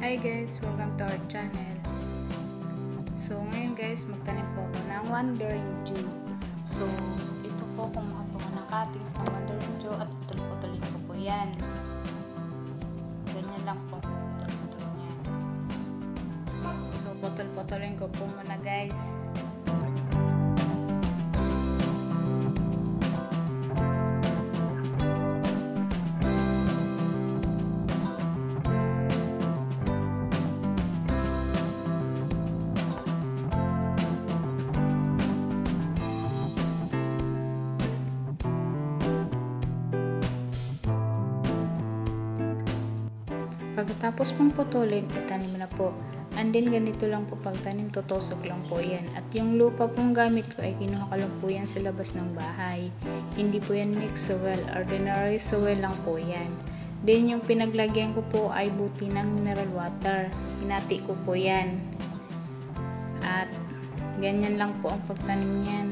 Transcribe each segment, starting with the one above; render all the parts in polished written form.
Hi guys, welcome to our channel. So ngayon guys, magtanim po ako ng Wandering Jew. So ito po kumuha po ako ng cuttings ng Wandering Jew at putol-putulin ko po yan. Ganyan lang po, putol-putulin yan. So putol-putulin ko po muna guys. Pagkatapos pong putulin, itanim na po. And then ganito lang po pagtanim, tutusok lang po yan. At yung lupa pong gamit ko ay kinuha ko lang po yan sa labas ng bahay. Hindi po yan mixed soil, ordinary soil lang po yan. Then yung pinaglagyan ko po ay buti ng mineral water. Hinati ko po yan. At ganyan lang po ang pagtanim niyan.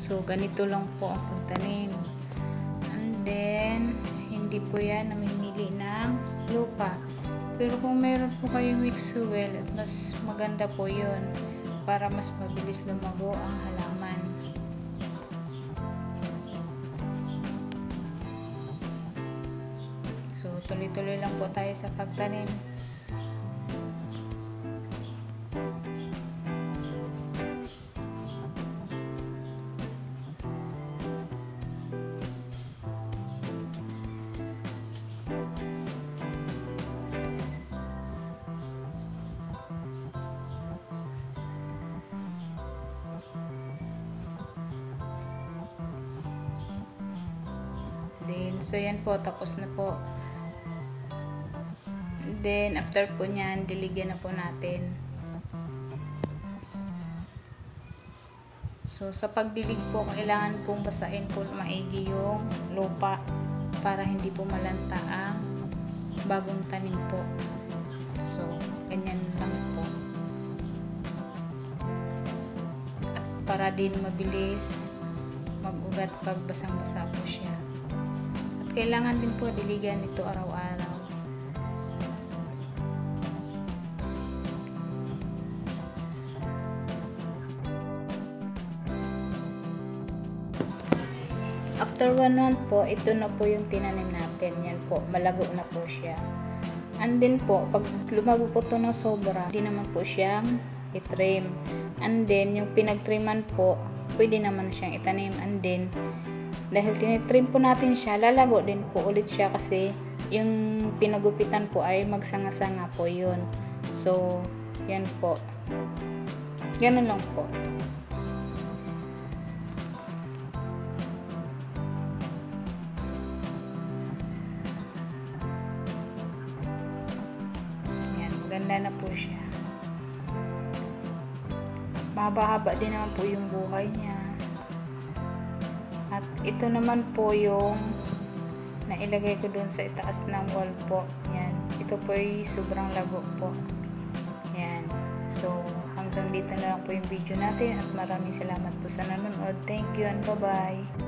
So, ganito lang po ang pagtanim. And then, hindi po yan namimili ng lupa. Pero kung meron po kayong mixed soil, mas maganda po yun para mas mabilis lumago ang halaman. So, tuloy-tuloy lang po tayo sa pagtanim. Then, so yan po, tapos na po. Then, after po nyan, diligyan na po natin. So, sa pagdilig po, kailangan pong basahin po maigi yung lupa para hindi po malanta ang bagong tanim po. So, ganyan lang po. At para din mabilis mag-ugat pag basang-basa po siya. Kailangan din po diligan ito araw-araw. After 1 month po, ito na po yung tinanim natin. Yan po, malago na po siya. And then po, pag lumago po ito ng sobra, hindi naman po siyang itrim. And then, yung pinagtriman po, pwede naman siyang itanim. And then, dahil tinitrim po natin siya, lalago din po ulit siya kasi yung pinagupitan po ay magsanga-sanga po yun. So, yan po. Ganun lang po. Yan, maganda na po siya. Mahaba-haba din naman po yung buhay niya. At ito naman po yung nailagay ko dun sa itaas ng wall po. Yan. Ito po ay sobrang lago po. Yan. So, hanggang dito na lang po yung video natin at maraming salamat po sa nanonood. Thank you and bye-bye.